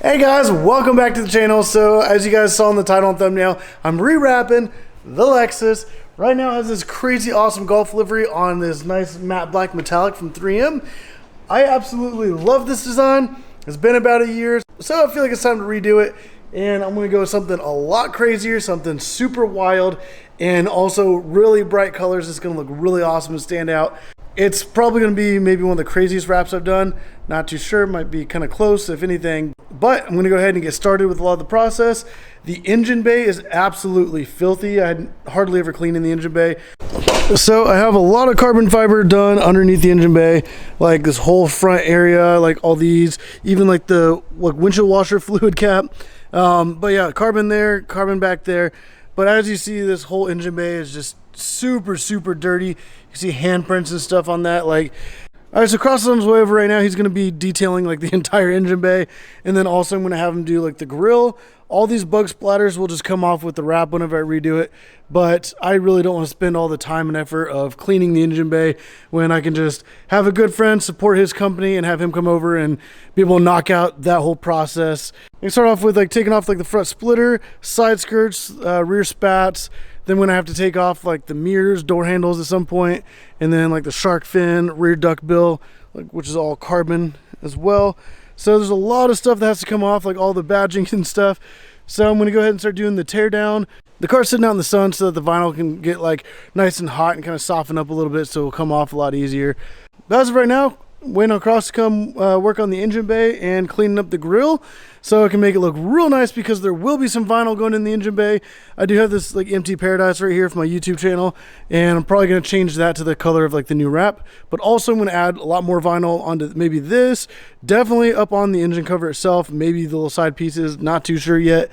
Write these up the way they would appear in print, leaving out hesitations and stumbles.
Hey guys, welcome back to the channel. So as you guys saw in the title and thumbnail, I'm rewrapping the Lexus. Right now it has this crazy awesome Golf livery on this nice matte black metallic from 3M. I absolutely love this design. It's been about a year, so I feel like it's time to redo it. And I'm gonna go with something a lot crazier, something super wild, and also really bright colors. It's gonna look really awesome and stand out. It's probably gonna be maybe one of the craziest wraps I've done. Not too sure, might be kind of close if anything. But I'm gonna go ahead and get started with a lot of the process. The engine bay is absolutely filthy. I had hardly ever cleaned in the engine bay. So I have a lot of carbon fiber done underneath the engine bay, like this whole front area, like all these, even like the windshield washer fluid cap. But yeah, carbon there, carbon back there. But as you see, this whole engine bay is just super dirty. You can see handprints and stuff on that. Like, all right, so Cross is on his way over right now. He's going to be detailing like the entire engine bay, and then also I'm going to have him do like the grill. All these bug splatters will just come off with the wrap whenever I redo it, but I really don't want to spend all the time and effort of cleaning the engine bay when I can just have a good friend support his company and have him come over and be able to knock out that whole process. We start off with like taking off like the front splitter, side skirts, rear spats. Then when I have to take off like the mirrors, door handles at some point, and then like the shark fin, rear duck bill, which is all carbon as well. So there's a lot of stuff that has to come off, like all the badging and stuff. So I'm gonna go ahead and start doing the tear down. The car's sitting out in the sun so that the vinyl can get like nice and hot and kind of soften up a little bit, so it'll come off a lot easier. But as of right now, waiting on Cross to come work on the engine bay and cleaning up the grill so I can make it look real nice, because there will be some vinyl going in the engine bay. I do have this like empty paradise right here for my YouTube channel, and I'm probably going to change that to the color of like the new wrap, but also I'm going to add a lot more vinyl onto maybe this, definitely up on the engine cover itself, maybe the little side pieces, not too sure yet.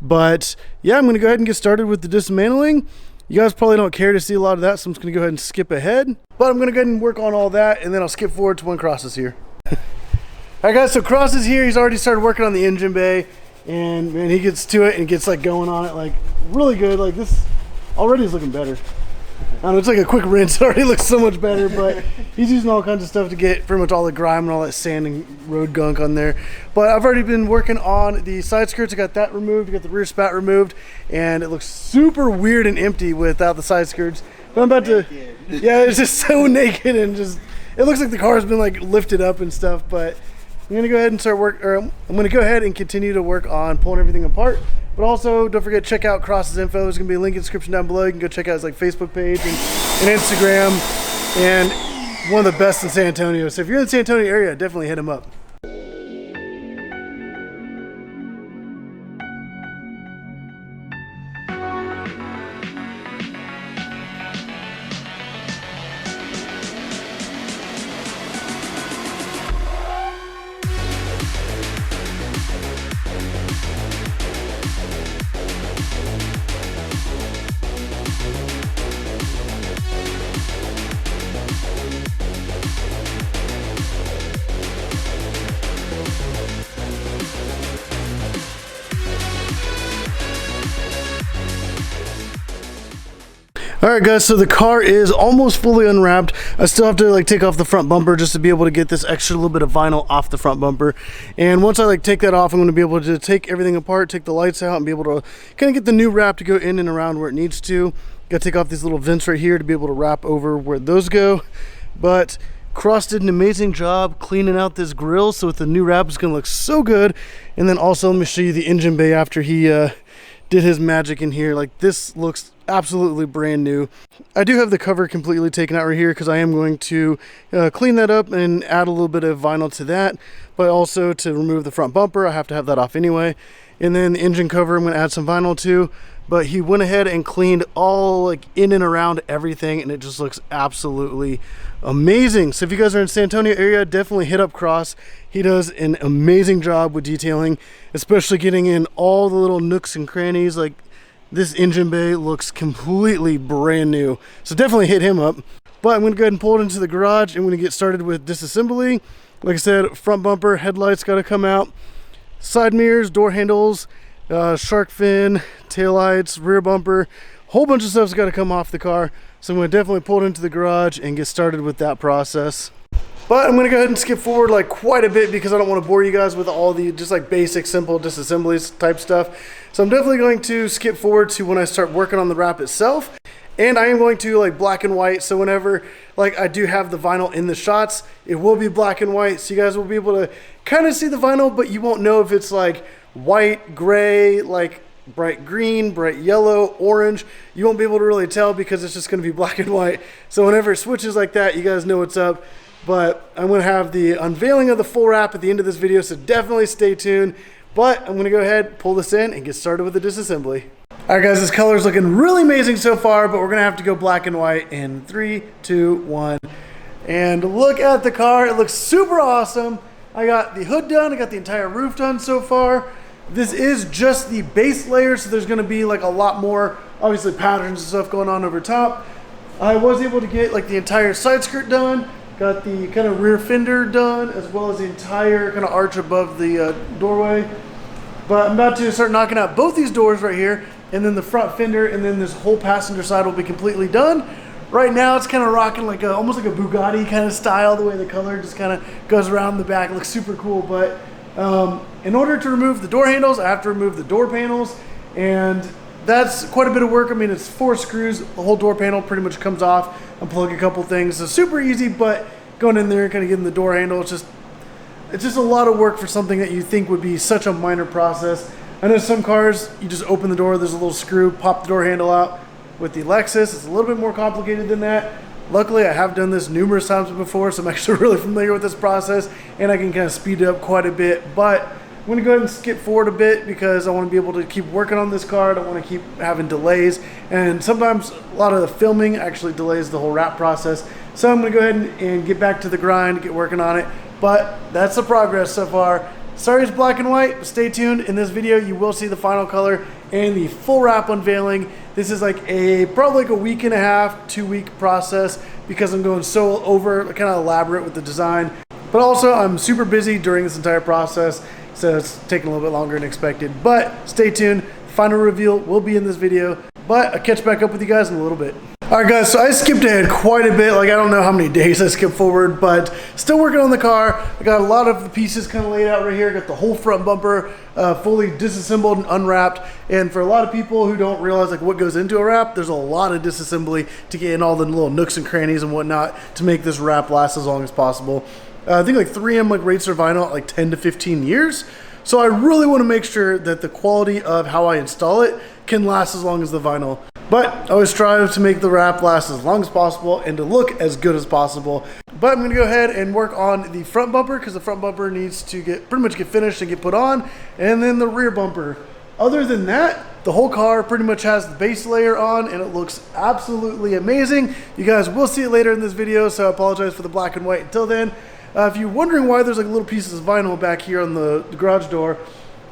But yeah, I'm going to go ahead and get started with the dismantling. You guys probably don't care to see a lot of that, so I'm just going to go ahead and skip ahead. But I'm going to go ahead and work on all that, and then I'll skip forward to when Cross is here. All right, guys, so Cross is here. He's already started working on the engine bay, and man, he gets to it and gets like going on it like really good. Like this already is looking better. I don't know, it's like a quick rinse. It already looks so much better, but he's using all kinds of stuff to get pretty much all the grime and all that sand and road gunk on there. But I've already been working on the side skirts. I got that removed, I got the rear spat removed, and it looks super weird and empty without the side skirts. But I'm about to, yeah, it's just so naked, and just, it looks like the car's been like lifted up and stuff. But I'm gonna go ahead and I'm gonna go ahead and continue to work on pulling everything apart. But also, don't forget, check out Cross's info. There's gonna be a link in the description down below. You can go check out his like Facebook page and Instagram, and one of the best in San Antonio. So if you're in the San Antonio area, definitely hit him up. All right, guys, so the car is almost fully unwrapped. I still have to like take off the front bumper just to be able to get this extra little bit of vinyl off the front bumper. And once I like take that off, I'm going to be able to take everything apart, take the lights out, and be able to kind of get the new wrap to go in and around where it needs to. Got to take off these little vents right here to be able to wrap over where those go. But Cross did an amazing job cleaning out this grill, so with the new wrap, it's going to look so good. And then also, let me show you the engine bay after he did his magic in here. Like, this looks absolutely brand new. I do have the cover completely taken out right here because I am going to clean that up and add a little bit of vinyl to that, but also to remove the front bumper, I have to have that off anyway. And then the engine cover, I'm going to add some vinyl to. But he went ahead and cleaned all like in and around everything, and it just looks absolutely amazing. So if you guys are in San Antonio area, definitely hit up Cross. He does an amazing job with detailing, especially getting in all the little nooks and crannies. Like, this engine bay looks completely brand new, so definitely hit him up. But I'm going to go ahead and pull it into the garage, and we're going to get started with disassembly. Like I said, front bumper, headlights got to come out, side mirrors, door handles, shark fin, taillights, rear bumper, whole bunch of stuff's got to come off the car. So I'm going to definitely pull it into the garage and get started with that process. But I'm gonna go ahead and skip forward like quite a bit because I don't want to bore you guys with all the just like basic, simple disassemblies type stuff. So I'm definitely going to skip forward to when I start working on the wrap itself. And I am going to like black and white, so whenever like I do have the vinyl in the shots, it will be black and white, so you guys will be able to kind of see the vinyl, but you won't know if it's like white, gray, like bright green, bright yellow, orange. You won't be able to really tell because it's just going to be black and white. So whenever it switches like that, you guys know what's up. But I'm going to have the unveiling of the full wrap at the end of this video, so definitely stay tuned. But I'm going to go ahead, pull this in, and get started with the disassembly. All right, guys, this color is looking really amazing so far, but we're going to have to go black and white in 3, 2, 1. And look at the car. It looks super awesome. I got the hood done. I got the entire roof done so far. This is just the base layer, so there's going to be like a lot more, obviously, patterns and stuff going on over top. I was able to get like the entire side skirt done. Got the kind of rear fender done, as well as the entire kind of arch above the doorway. But I'm about to start knocking out both these doors right here, and then the front fender, and then this whole passenger side will be completely done. Right now it's kind of rocking like almost like a Bugatti kind of style, the way the color just kind of goes around the back. It looks super cool. But in order to remove the door handles, I have to remove the door panels, and that's quite a bit of work. I mean, it's 4 screws. The whole door panel pretty much comes off. Unplug a couple things. So super easy, but going in there and kind of getting the door handle, it's just a lot of work for something that you think would be such a minor process. I know some cars, you just open the door, there's a little screw, pop the door handle out. With the Lexus, it's a little bit more complicated than that. Luckily, I have done this numerous times before, so I'm actually really familiar with this process, and I can kind of speed it up quite a bit. But I'm going to go ahead and skip forward a bit because I want to be able to keep working on this car. I don't want to keep having delays, and sometimes a lot of the filming actually delays the whole wrap process. So I'm going to go ahead and get back to the grind, get working on it. But that's the progress so far. Sorry it's black and white, but stay tuned. In this video, you will see the final color and the full wrap unveiling. This is like probably like a week and a half, 2-week process because I'm going so over, kind of elaborate with the design. But also, I'm super busy during this entire process, so it's taking a little bit longer than expected. But stay tuned. Final reveal will be in this video. But I'll catch back up with you guys in a little bit. Alright guys, so I skipped ahead quite a bit, like I don't know how many days I skipped forward, but still working on the car. I got a lot of the pieces kind of laid out right here. I got the whole front bumper fully disassembled and unwrapped, and for a lot of people who don't realize like what goes into a wrap, there's a lot of disassembly to get in all the little nooks and crannies and whatnot to make this wrap last as long as possible. I think like 3M like rates their vinyl at like 10 to 15 years. So I really want to make sure that the quality of how I install it can last as long as the vinyl. But I always strive to make the wrap last as long as possible and to look as good as possible. But I'm going to go ahead and work on the front bumper because the front bumper needs to pretty much get finished and get put on, and then the rear bumper. Other than that, the whole car pretty much has the base layer on and it looks absolutely amazing. You guys will see it later in this video, so I apologize for the black and white until then. If you're wondering why there's like little pieces of vinyl back here on the garage door,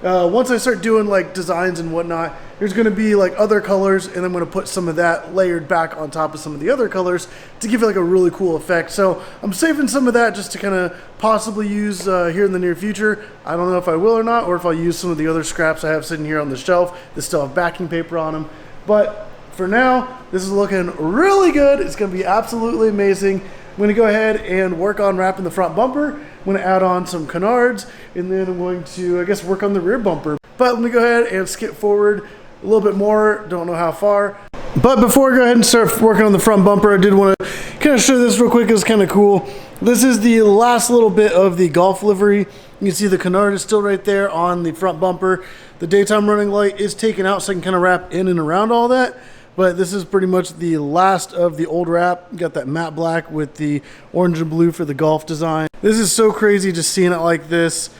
once I start doing like designs and whatnot, there's going to be like other colors, and I'm going to put some of that layered back on top of some of the other colors to give it like a really cool effect. So I'm saving some of that just to kind of possibly use here in the near future. I don't know if I will or not, or if I'll use some of the other scraps I have sitting here on the shelf that still have backing paper on them. But for now, this is looking really good. It's going to be absolutely amazing. I'm going to go ahead and work on wrapping the front bumper. I'm going to add on some canards, and then I'm going to, I guess, work on the rear bumper. But let me go ahead and skip forward a little bit more. Don't know how far. But before I go ahead and start working on the front bumper, I did want to kind of show this real quick. It's kind of cool. This is the last little bit of the Golf livery. You can see the canard is still right there on the front bumper. The daytime running light is taken out so I can kind of wrap in and around all that. But this is pretty much the last of the old wrap. You got that matte black with the orange and blue for the Golf design. This is so crazy just seeing it like this.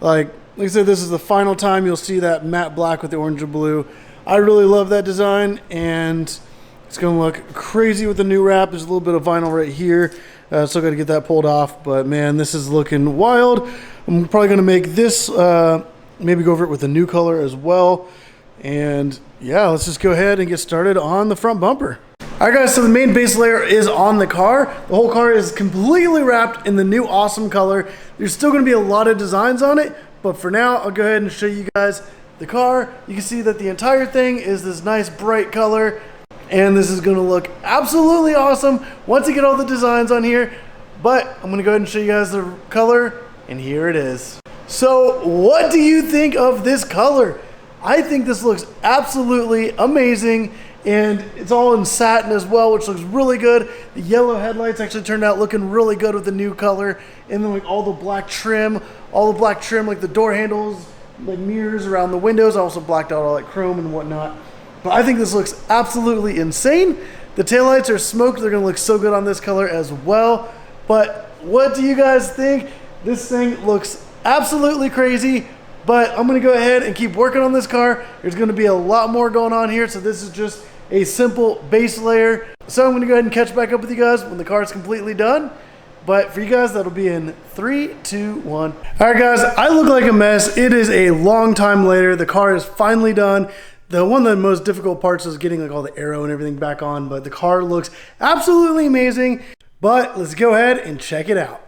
Like I said, this is the final time you'll see that matte black with the orange and blue. I really love that design, and it's going to look crazy with the new wrap. There's a little bit of vinyl right here. Still got to get that pulled off, but man, this is looking wild. I'm probably going to make this, maybe go over it with a new color as well. And yeah, let's just go ahead and get started on the front bumper. All right guys, so the main base layer is on the car. The whole car is completely wrapped in the new awesome color. There's still going to be a lot of designs on it, but for now, I'll go ahead and show you guys the car. You can see that the entire thing is this nice bright color, and this is going to look absolutely awesome once you get all the designs on here. but I'm gonna go ahead and show you guys the color, and here it is. So what do you think of this color? I think this looks absolutely amazing, and it's all in satin as well, which looks really good. The yellow headlights actually turned out looking really good with the new color, and then like all the black trim like the door handles, like mirrors around the windows. I also blacked out all that chrome and whatnot. But I think this looks absolutely insane. The taillights are smoked. They're gonna look so good on this color as well. But what do you guys think? This thing looks absolutely crazy, but I'm gonna go ahead and keep working on this car. There's gonna be a lot more going on here, so this is just a simple base layer. So I'm gonna go ahead and catch back up with you guys when the car is completely done. But for you guys, that'll be in 3, 2, 1. All right, guys, I look like a mess. It is a long time later. The car is finally done. One of the most difficult parts is getting like all the aero and everything back on, but the car looks absolutely amazing. But let's go ahead and check it out.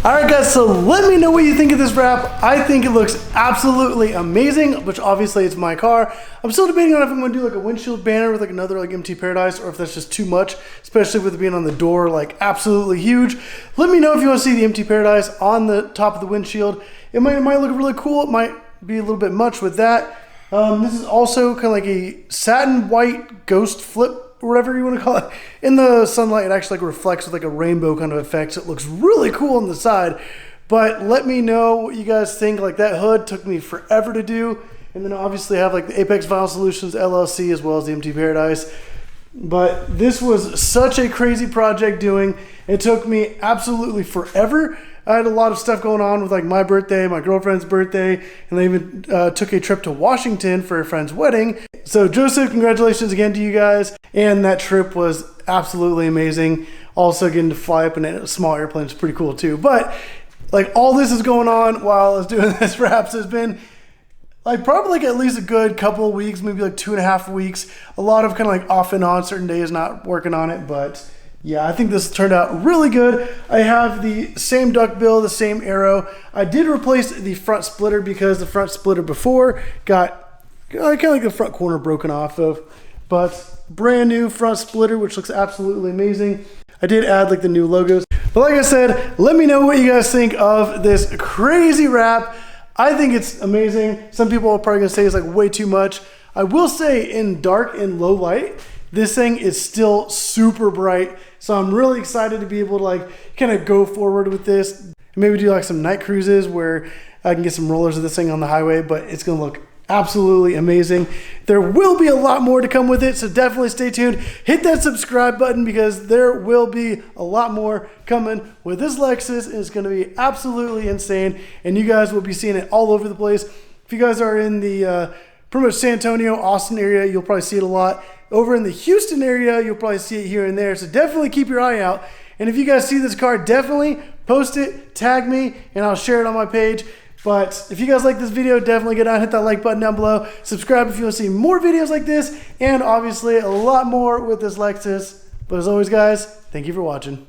Alright guys, so let me know what you think of this wrap. I think it looks absolutely amazing, which obviously it's my car. I'm still debating on if I'm going to do like a windshield banner with like another like MT Paradise, or if that's just too much, especially with it being on the door, like absolutely huge. Let me know if you want to see the MT Paradise on the top of the windshield. It might look really cool. It might be a little bit much with that. This is also kind of like a satin white ghost flip, whatever you want to call it. In the sunlight, it actually like reflects with like a rainbow kind of effect. So it looks really cool on the side. But let me know what you guys think. Like that hood took me forever to do. And then obviously I have like the Apex Vinyl Solutions LLC as well as the MT Paradise. But this was such a crazy project doing. It took me absolutely forever. I had a lot of stuff going on with like my birthday, my girlfriend's birthday, and I even took a trip to Washington for a friend's wedding. So Joseph, congratulations again to you guys. And that trip was absolutely amazing. Also getting to fly up in a small airplane is pretty cool too. But like all this is going on while I was doing this wraps has been like probably like at least a good couple of weeks, maybe like 2.5 weeks. A lot of kind of like off and on certain days not working on it, but yeah, I think this turned out really good. I have the same duck bill, the same arrow. I did replace the front splitter because the front splitter before got kind of like the front corner broken off of. But brand new front splitter, which looks absolutely amazing. I did add like the new logos. But like I said, let me know what you guys think of this crazy wrap. I think it's amazing. Some people are probably gonna say it's like way too much. I will say in dark and low light, this thing is still super bright. So I'm really excited to be able to like kind of go forward with this. And maybe do like some night cruises where I can get some rollers of this thing on the highway, but it's gonna look absolutely amazing. There will be a lot more to come with it, so definitely stay tuned. Hit that subscribe button because there will be a lot more coming with this Lexus. It's gonna be absolutely insane, and you guys will be seeing it all over the place. If you guys are in the pretty much San Antonio, Austin area, you'll probably see it a lot. Over in the Houston area, you'll probably see it here and there. So definitely keep your eye out. And if you guys see this car, definitely post it, tag me, and I'll share it on my page. But if you guys like this video, definitely go down and hit that like button down below. Subscribe if you want to see more videos like this, and obviously a lot more with this Lexus. But as always, guys, thank you for watching.